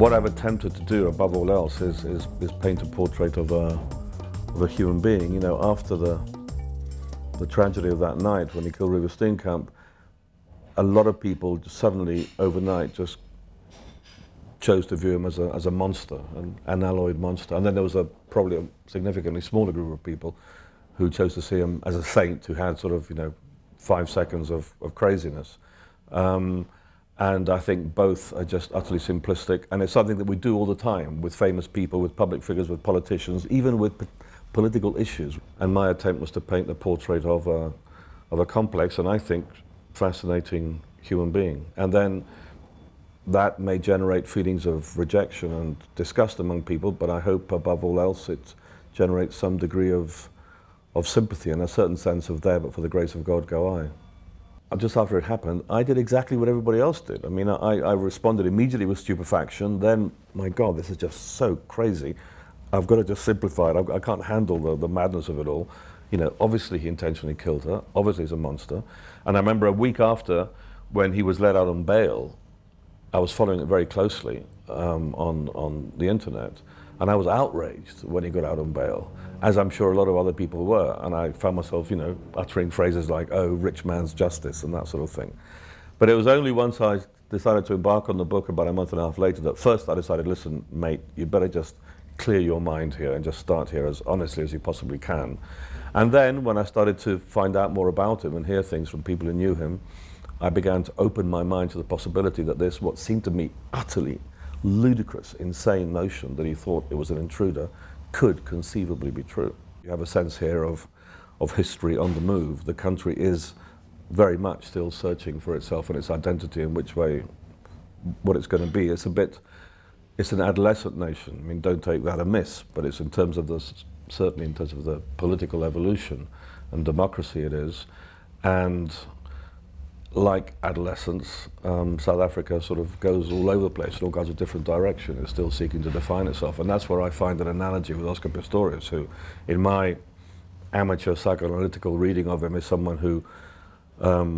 What I've attempted to do, above all else, is paint a portrait of a human being. You know, after the tragedy of that night when he killed Reva Steenkamp, a lot of people suddenly, overnight, just chose to view him as a monster, an unalloyed monster. And then there was probably a significantly smaller group of people who chose to see him as a saint who had sort of, 5 seconds of craziness. And I think both are just utterly simplistic, and it's something that we do all the time with famous people, with public figures, with politicians, even with political issues. And my attempt was to paint the portrait of a complex and I think fascinating human being. And then that may generate feelings of rejection and disgust among people, but I hope above all else it generates some degree of sympathy and a certain sense of there, but for the grace of God go I. Just after it happened, I did exactly what everybody else did. I mean, I responded immediately with stupefaction. Then, my God, this is just so crazy. I've got to just simplify it. I can't handle the madness of it all. Obviously he intentionally killed her. Obviously he's a monster. And I remember a week after, when he was let out on bail, I was following it very closely on the internet. And I was outraged when he got out on bail, as I'm sure a lot of other people were. And I found myself, uttering phrases like, oh, rich man's justice, and that sort of thing. But it was only once I decided to embark on the book about a month and a half later that first I decided, listen, mate, you better just clear your mind here and just start here as honestly as you possibly can. And then when I started to find out more about him and hear things from people who knew him, I began to open my mind to the possibility that this, what seemed to me utterly ludicrous, insane notion that he thought it was an intruder, could conceivably be true. You have a sense here of history on the move. The country is very much still searching for itself and its identity and which way, what it's going to be. It's an adolescent nation. I mean, don't take that amiss, but it's certainly in terms of the political evolution and democracy it is. And like adolescence, South Africa sort of goes all over the place in all kinds of different directions. It's still seeking to define itself. And that's where I find an analogy with Oscar Pistorius, who, in my amateur psychoanalytical reading of him, is someone who,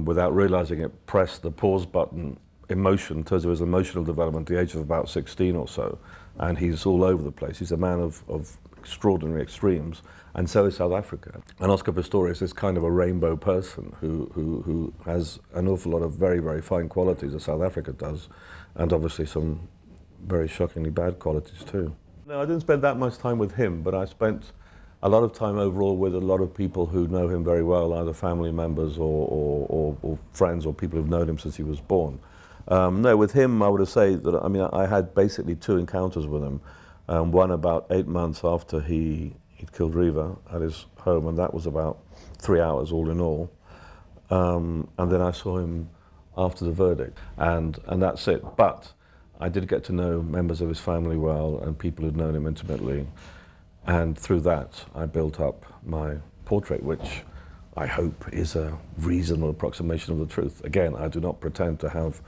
without realizing it, pressed the pause button emotion in terms of his emotional development at the age of about 16 or so. And he's all over the place. He's a man of extraordinary extremes, and so is South Africa. And Oscar Pistorius is kind of a rainbow person who has an awful lot of very, very fine qualities, as South Africa does, and obviously some very shockingly bad qualities too. No, I didn't spend that much time with him, but I spent a lot of time overall with a lot of people who know him very well, either family members or friends or people who've known him since he was born. No, with him, I would say that, I mean, I had basically 2 encounters with him. One about 8 months after he'd killed Reva at his home, and that was about 3 hours all in all. And then I saw him after the verdict, and that's it. But I did get to know members of his family well and people who'd known him intimately. And through that, I built up my portrait, which I hope is a reasonable approximation of the truth. Again, I do not pretend to have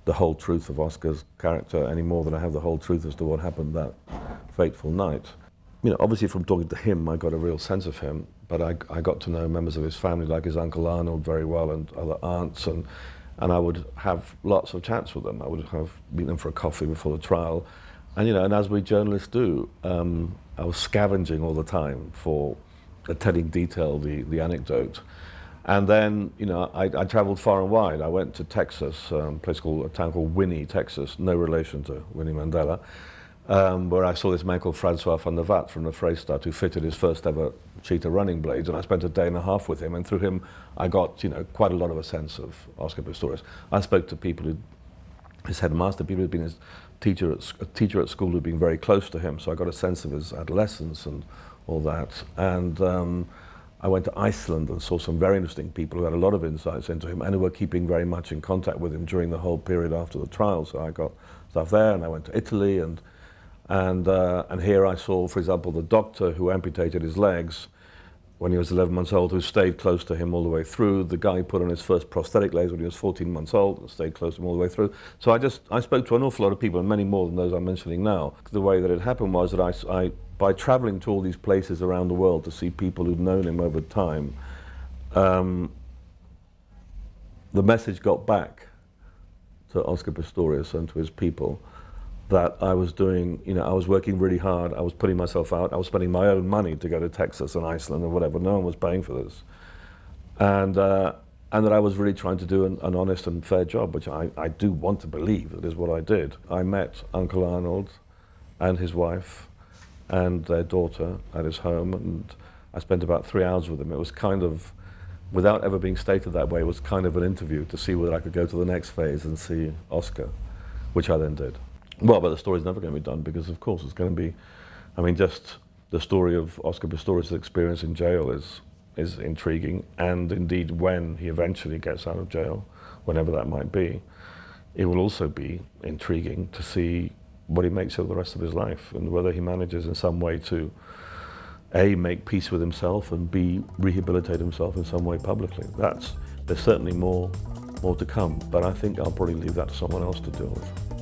the whole truth of Oscar's character any more than I have the whole truth as to what happened that fateful night. Obviously from talking to him, I got a real sense of him, but I got to know members of his family, like his Uncle Arnold very well, and other aunts, and I would have lots of chats with them. I would have meet them for a coffee before the trial, and as we journalists do, I was scavenging all the time for telling detail the anecdote. And then, I traveled far and wide. I went to Texas, a town called Winnie, Texas, no relation to Winnie Mandela, where I saw this man called Francois van der Vat from the Vrystaat, who fitted his first ever cheetah running blades, and I spent a day and a half with him, and through him I got, quite a lot of a sense of Oscar Pistorius. I spoke to people his headmaster, people who'd been his teacher at school who'd been very close to him, so I got a sense of his adolescence and all that. And I went to Iceland and saw some very interesting people who had a lot of insights into him and who were keeping very much in contact with him during the whole period after the trial. So I got stuff there, and I went to Italy, and here I saw, for example, the doctor who amputated his legs when he was 11 months old, who stayed close to him all the way through. The guy who put on his first prosthetic legs when he was 14 months old and stayed close to him all the way through. So I spoke to an awful lot of people, and many more than those I'm mentioning now. The way that it happened was that I by traveling to all these places around the world to see people who'd known him over time, the message got back to Oscar Pistorius and to his people that I was doing, I was working really hard, I was putting myself out, I was spending my own money to go to Texas and Iceland or whatever, no one was paying for this. And that I was really trying to do an honest and fair job, which I do want to believe that is what I did. I met Uncle Arnold and his wife and their daughter at his home, and I spent about 3 hours with him. It was kind of, without ever being stated that way, it was kind of an interview to see whether I could go to the next phase and see Oscar, which I then did. Well, but the story's never going to be done because, of course, it's going to be, just the story of Oscar Pistorius' experience in jail is intriguing, and indeed when he eventually gets out of jail, whenever that might be, it will also be intriguing to see what he makes of the rest of his life and whether he manages in some way to A, make peace with himself, and B, rehabilitate himself in some way publicly. There's certainly more to come, but I think I'll probably leave that to someone else to deal with.